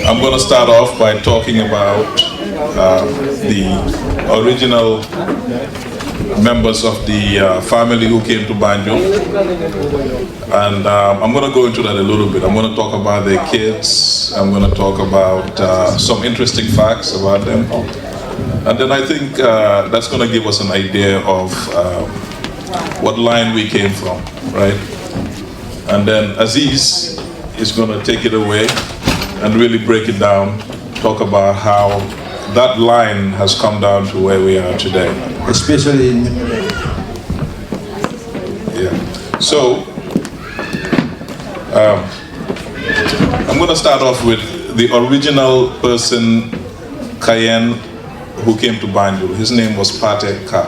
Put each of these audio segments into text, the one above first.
I'm going to start off by talking about the original members of the family who came to Banjul, and I'm going to go into that a little bit. I'm going to talk about their kids, I'm going to talk about some interesting facts about them, and then I think that's going to give us an idea of what line we came from, right? And then Aziz is going to take it away and really break it down, talk about how that line has come down to where we are today. Especially in... Yeah. So, I'm going to start off with the original person, Kayen, who came to Banjul. His name was Pate Ka.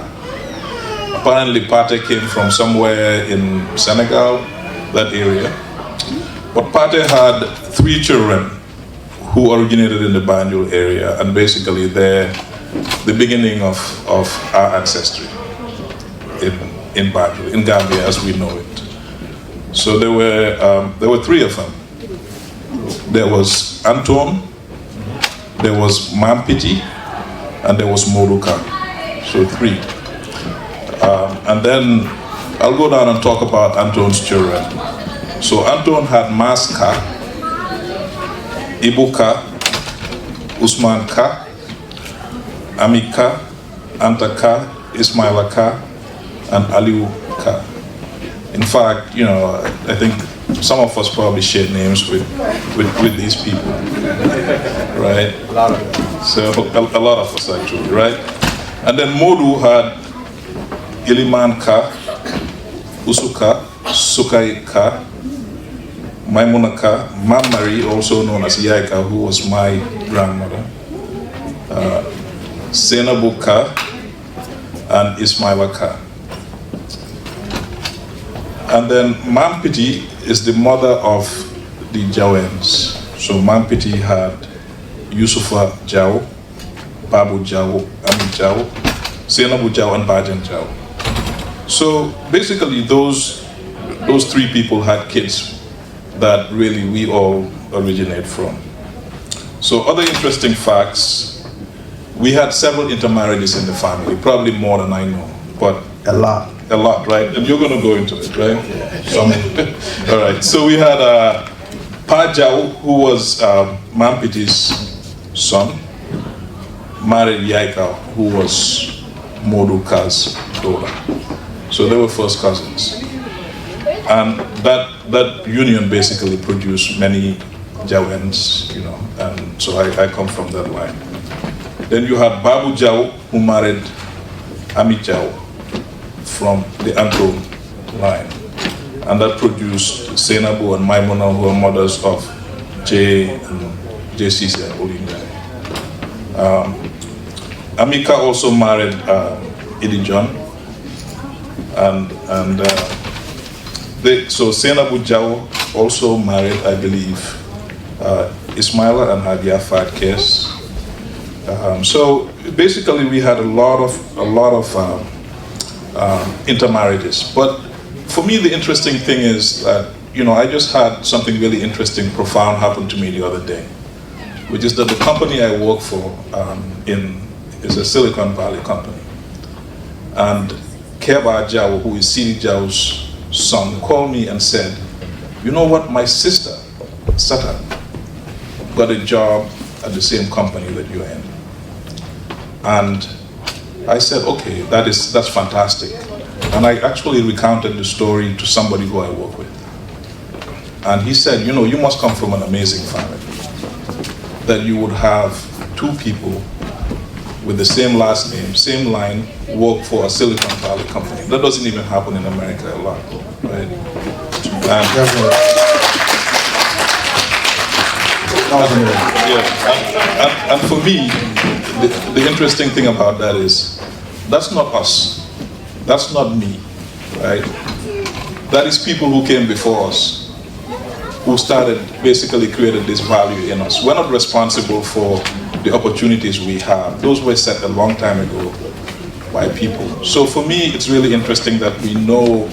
Apparently Pate came from somewhere in Senegal, that area. But Pate had 3 children who originated in the Banjul area, and basically they're the beginning of our ancestry in Banjul, in Gambia as we know it. So there were 3 of them. There was Anton, there was Mampiti, and there was Moruka. So 3. And then I'll go down and talk about Anton's children. So Anton had Maska, Ibuka, Usman Ka, Amika, Antaka, Ismaila Ka, and Aliu Ka. In fact, you know, I think some of us probably share names with these people, right? A lot of them. So a lot of us actually, right? And then Modu had Iliman Ka, Usuka, Sukai Ka, Maimunaka, Mamari, also known as Yaika, who was my grandmother, Senabuka, and Ismaila Ka. And then Mampiti is the mother of the Jawens. So Mampiti had Yusufa Jaw, Babu Jaw, Ami Jaw, Senabu Jaw, and Bajan Jaw. So basically those 3 people had kids that really we all originate from. So other interesting facts, we had several intermarriages in the family, probably more than I know, but A lot. a lot, right? And you're going to go into it, right? Yeah. All right, so we had Pa Jao, who was Mampiti's son, married Yaika, who was Moduka's daughter. So they were first cousins. And that union basically produced many Jawens, you know, and so I come from that line. Then you had Babu Jao, who married Ami Jao from the Anton line. And that produced Senabu and Maimuna, who are mothers of J and JCC and Olinda. Amika also married Idi John, so Senabu Jao also married, I believe, Ismaila and had Yafat Kes. So basically, we had a lot of intermarriages. But for me, the interesting thing is that, you know, I just had something really interesting, profound happen to me the other day, which is that the company I work for is a Silicon Valley company, and Keba Jao, who is Sidi Jao's son, called me and said, you know what, my sister, Satan, got a job at the same company that you're in. And I said, okay, that's fantastic. And I actually recounted the story to somebody who I work with. And he said, you know, you must come from an amazing family, that you would have 2 people with the same last name, same line, work for a Silicon Valley company. That doesn't even happen in America a lot, right? And for me, the interesting thing about that is, that's not us, that's not me, right? That is people who came before us, who basically created this value in us. We're not responsible for the opportunities we have. Those were set a long time ago by people. So for me, it's really interesting that we know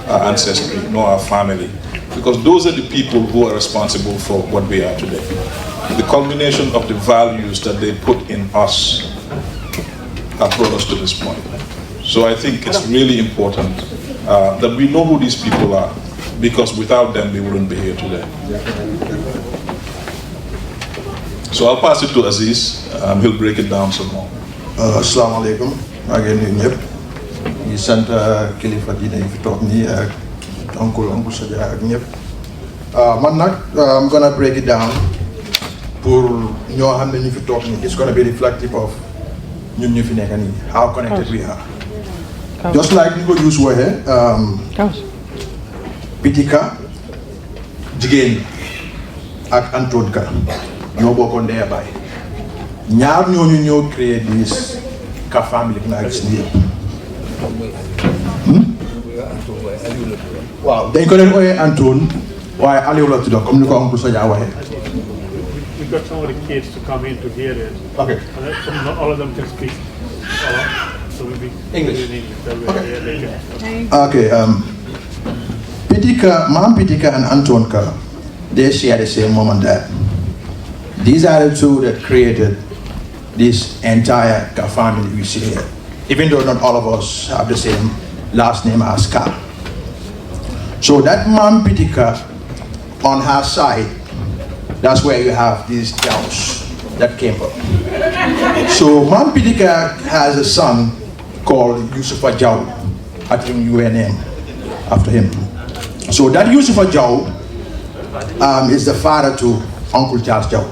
our ancestry, know our family, because those are the people who are responsible for what we are today. the culmination of the values that they put in us have brought us to this point. So I think it's really important that we know who these people are, because without them we wouldn't be here today. So I'll pass it to Aziz. He'll break it down some more. Assalamu alaikum. Again, ñëpp ñu sant kilifa diine yi fi toog nii ak oncle Sadia ak ñëpp. Man nag I'm gonna break it down pour ñoo xam ne ñu fi toog nii. It's gonna be reflective of ñun ñu fi nekk nii, how connected we are. Just like ni ko Yus waxee, Pitika jigéen ak Anton Ka ñoo bokkoon ndey baay. ñaar ñooñu ñoo créé this Ka family bi nga gis nii yëpp. waaw dañ ko leen ooyee Anton waaye Aliou la tudd comme ni ko Oncle Sadia waxee. We got some of the kids to come in to hear it. Okay. Not all of them can speak. So we'll be English. in English. Okay. Mom Pitika and Anton Ka, they share the same mom and dad. These are the two that created this entire Ka family we see here. Even though not all of us have the same last name as Ka. So that Mom Pitika, on her side, that's where you have these Jaus that came up. So Mom Pitika has a son called Yusufa Jau. I think you were named after him. So that Yusufa Jau is the father to Uncle Charles Jau.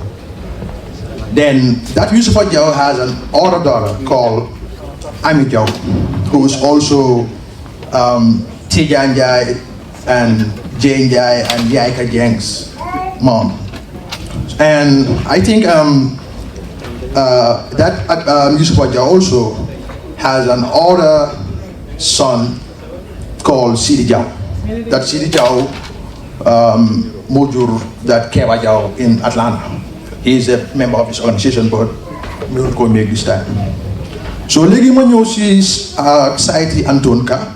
Then that Yusufa Jau has an older daughter called Ami Jau, who is also Tijan Jai and Jane Jai and Yaika Jeng's mom. And I think that Yusufa Jau also has an older son called Sidi Jau. That Sidi Jau Mujur, that Kewa Jau in Atlanta. He is a member of his organization, but we will go make this time. So legi ma ñëw si society Anton Ka.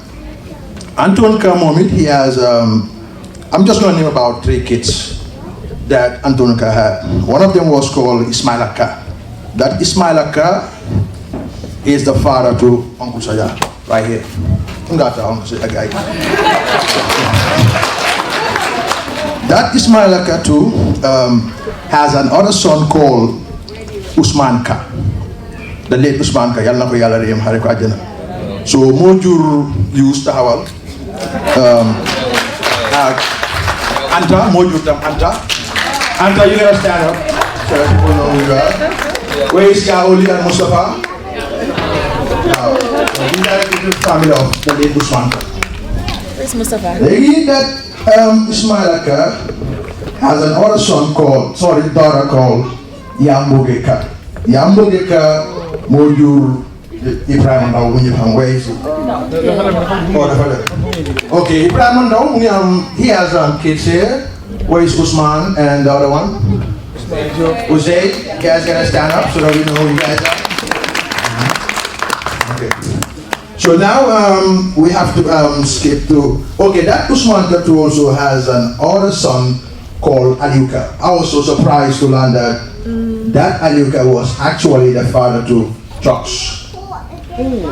Anton Ka moment, he has I'm just going to name about 3 kids that Anton Ka had. One of them was called Ismaila Ka. That Ismaila Ka is the father to Uncle Sadia, right here. Uncle Sadia. That Ismaila Ka too has another son called Usman Ka. The late Usman Ka, yalla ko yalla rem xare ko aljana. So mo jur Yus taxawal Anta mo jur tam Anta. Anta, you never stand up. So people know who you are. Where is Kaoli and Mustafa? These are the family of the late Usman Ka. Where's Mustafa? Lady that Ismaila Ka has an older son called, daughter called Yamboge Ka. Yamboge Ka Mojur Ibrahim Ndaw mu ñu xam, where is it? Okay, Ibrahim Ndaw, he has kids here. Where is Usman and the other one? Uzay. You guys gonna stand up so that we know who you guys are? Okay. So now we have to skip to, okay, that Usman Ka too also has an older son called Aliuka. I was so surprised to learn that Aliuka was actually the father to Chucks in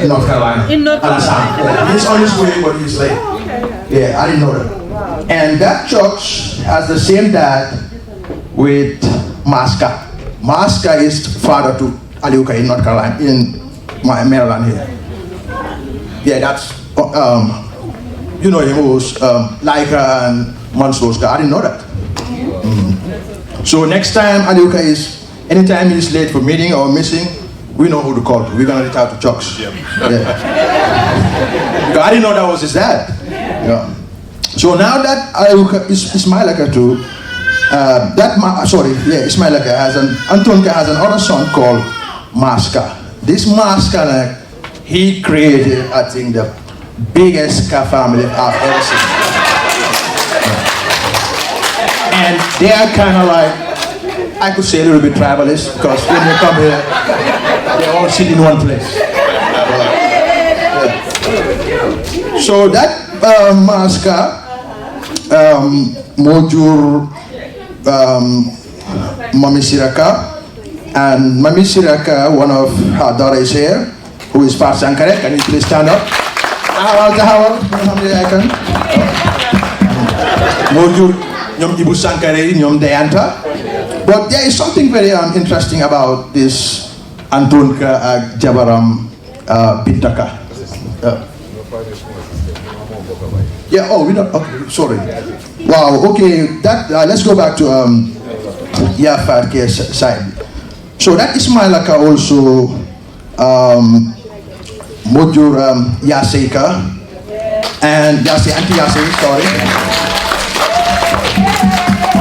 North Carolina. In North Carolina. Yeah, he's on his way, but he's late. Yeah, I didn't know that. And that Chucks has the same dad with Maska. Maska is father to Aliuka in North Carolina, in Maryland here. Yeah, that's, you know him, who was Laika and Mansourska. I didn't know that. So next time Aliuka anytime he's late for meeting or missing, we know who to call to. We're going to reach out to Chucks. Yeah. Because I didn't know that was his dad. Yeah. So now that Aliuka is Ismaila Ka too, Ismaila Ka has Anton Ka has another son called Maska. This Maska, he created, I think, the biggest Ka family I've ever seen. And they are kind of like, I could say a little bit tribalist, because when they come here, they all sit in one place. So that Maska, Mojur, Mami Siraka. And Mami Siraka, one of her daughters here, who is Pat Sankare. Can you please stand up? Mojur, Nyom Ibu Sankare, Nyom Dayanta. But there is something very interesting about this Antonka Jabaram Bintaka. Yeah, oh, we don't, okay, sorry. Wow, okay, that, let's go back to Yafat case side. So that Ismailaka also, Mojur Yaseka, and Auntie Yase, sorry.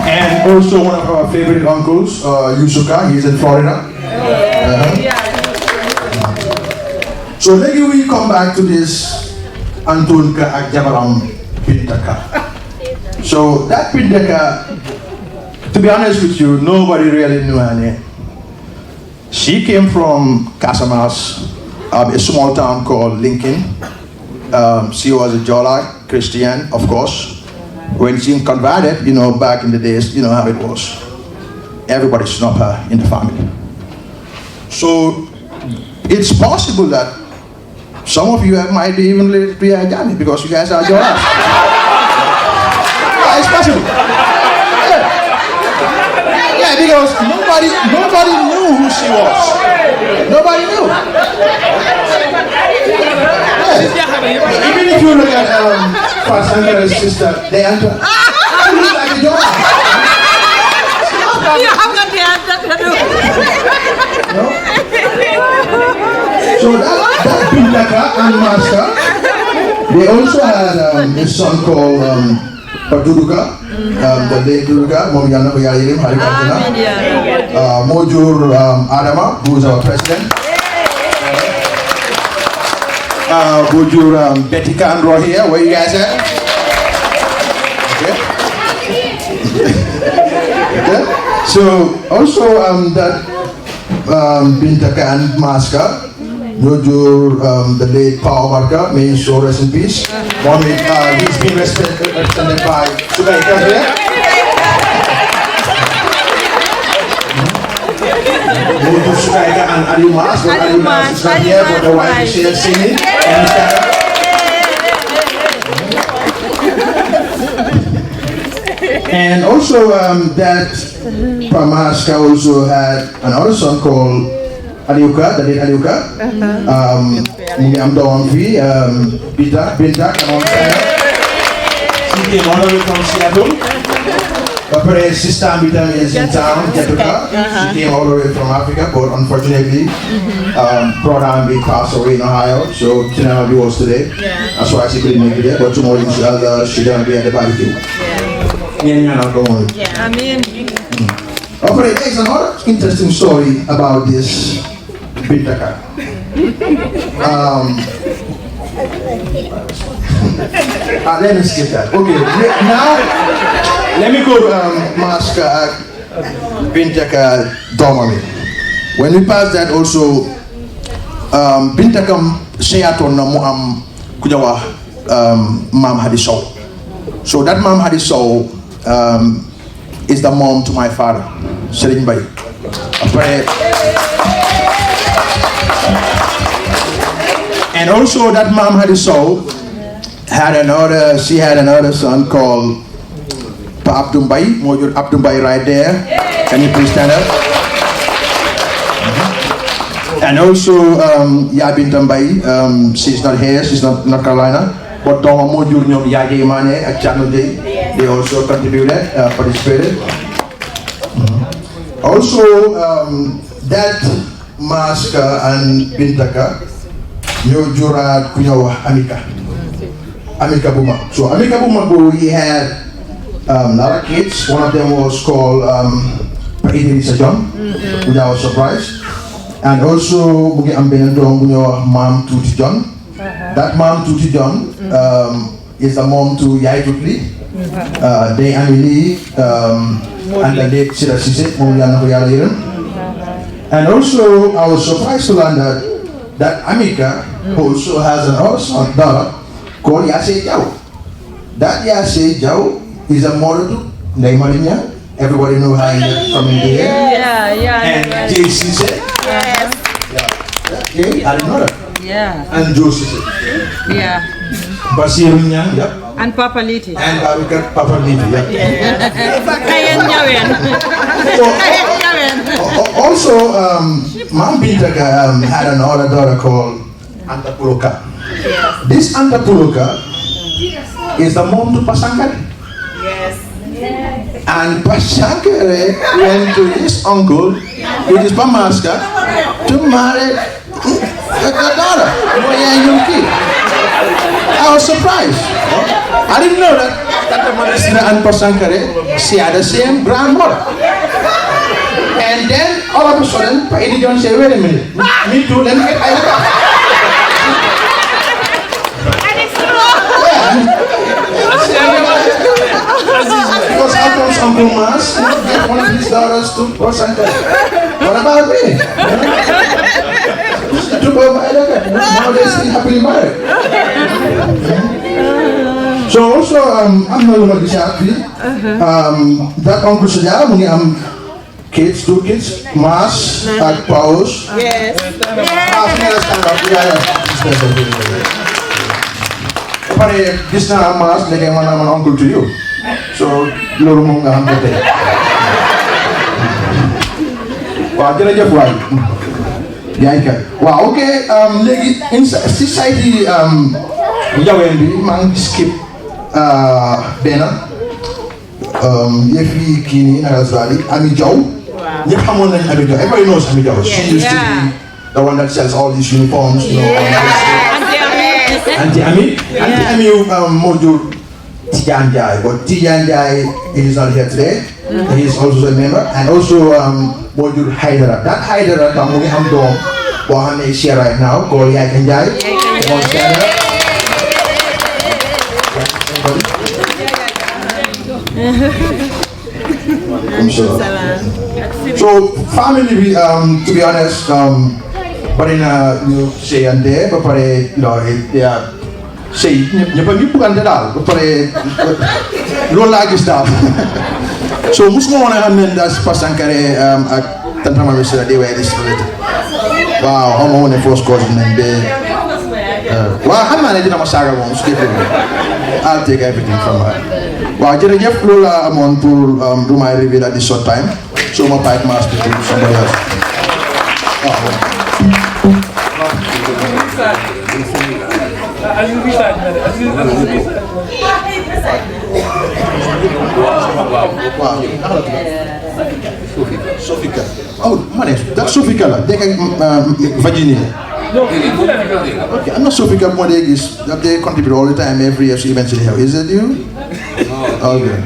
And also one of our favorite uncles, Yusuka, he's in Florida. So maybe we come back to this Antonka Akjabaram Pintaka. So that Pintaka, to be honest with you, nobody really knew her name. She came from Casamas, a small town called Lincoln. She was a Jola Christian, of course. When she converted, back in the days, you know how it was. Everybody snubbed her in the family. So it's possible that some of you might be even related to Yajani because you guys are Jolas. Yeah, it's possible. Yeah, because nobody knew who she was. Nobody knew. Yeah. Even if you look at Fasanga's sister, they answer, she looks like a Jola. No? So that Pintaka and Master, they also had a son called Paduduka, the late Duduka, Momiana Yalim Harikantana, Mojur Adama, who is our president, Mojur Betika and Rohia, where you guys at? Okay. So also that Bintaka and Maska, Mojur the late Power Marka, may his soul rest in peace. He's been represented by Sugaika here. Mojur Sugaika and Alimas, but Alimas is not here, but the wife is here singing. And also that Pamaska also had another son called Aliuka, the late Aliuka. I'm down free, Binta, come on. She came all the way from Seattle. Her sister Binta is in town, Jatuka. She came all the way from Africa, but unfortunately, brother Ambi passed away in Ohio, so she never be was today. That's why she couldn't make it there, but tomorrow inshallah, she's going to be at the barbecue. I mean, okay, there's another interesting story about this Bintaka. Let me skip that. Okay, now let me go Maska Bintaka Domami. When we pass that also, Bintaka Seaton Namu Kujawa Mam Hadiso. So that Mam Hadiso is the mom to my father, Serin Bay. And also that Mam Hadiso had another son called Pa Abdumbai, Mojur Abdumbai right there. Can you please stand up? And also Yabin Tambai, she's not here, she's not North Carolina. But Doma Mojur Nyom Yagi Mane at Channel Day, they also contributed, participated. Also, that Maska and Bintaka, Nyojura Kunyawa Amika Buma. So Amika Buma, he had a lot of kids. One of them was called Idrissa John, which I was surprised. And also, Mugi Ambenandong Kunyawa Mam Tuti John. That mom, Tuti John, is the mom to Yai Tutli, Day Amili, and the late Sira Sise, and also, I was surprised to learn that Amika also has another son, daughter, called Yase Jau. That Yase Jau is a mother to Neymarinya, Everybody know her from India. And JC said. Yes. Okay, I didn't know that. Yeah. And Josie said. Yeah. Basiru Nyang, yep. And Papa Liti. And Papa Liti, yep. Also, Mom Bintaga had another daughter called Antapuluka. This Antapuluka is the mom to Pasankare. Yes. And Pasankare went to his uncle, which is Pamaska, to marry the daughter, I was surprised. I didn't know that Tata Manisina and Pasankare, she had the same grandmother. And then all of a sudden, Eddie John said, wait a minute, me too, let me get Ayaka. Because Uncle's Uncle Mas gave one of his daughters to Pasankare. What about me? She took over Ayaka. Now they're still happily married. So also, I'm not going to be happy. That Uncle Sajara, kids, 2 kids, Mas and Paus. Yes. This now Mas, they can want an uncle to you. So, Lord Munga Hampe. Wow, get a job, right? Wow, okay, inside society, Yawendi, man skip Bena. Yefi Kini Narazali, Ami Joe. Everybody knows Ami Joe. She used to be the one that sells all these uniforms, you know. Auntie Ami, Mojo Tijan Jai, but Tijan Jai is not here today. He is also a member, and also Mojo Hydra. That Hydra, Kamuni Hamdom, Wahan is here right now, called Yakan Jai. So family, to be honest, but in you say and there, but they are say you bukan dedal, but low lagi stuff. So musmo wana hamen das Pasankare tanpa mamisira dewa this related. Wow, how many first cousin and be. Wow, how many did I masaga one? I'll take everything from her. Wow, Jeff Lola among to do my reveal at this short time. So my pipe master to somebody else. Sofika. Oh, man, that's Sofika. They can Virginia. Okay, I'm not Sofika Modegis. They contribute all the time, every year. So eventually, is it you? Okay.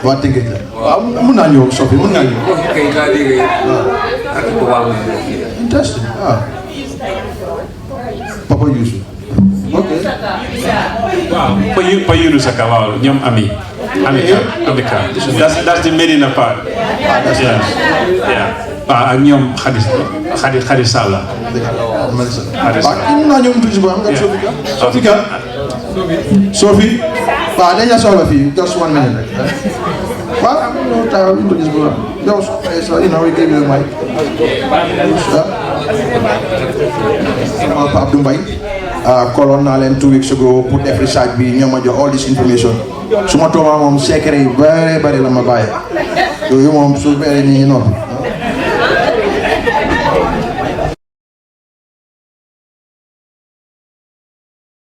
What thing is that? Munanyo, Sophie, Munanyo. Interesting. Papa Yusuf. Okay. Wow. For you to say about Nyom Amika. That's the Medina part. Yeah. Nyom Khadisala. Sophie. But then just all of you, just 1 minute. Well, I'm not tired into this program. Just, we give you the mic. Call on Nalen 2 weeks ago, put every side be all this information. So, my secretary very, very long. So, you want so very,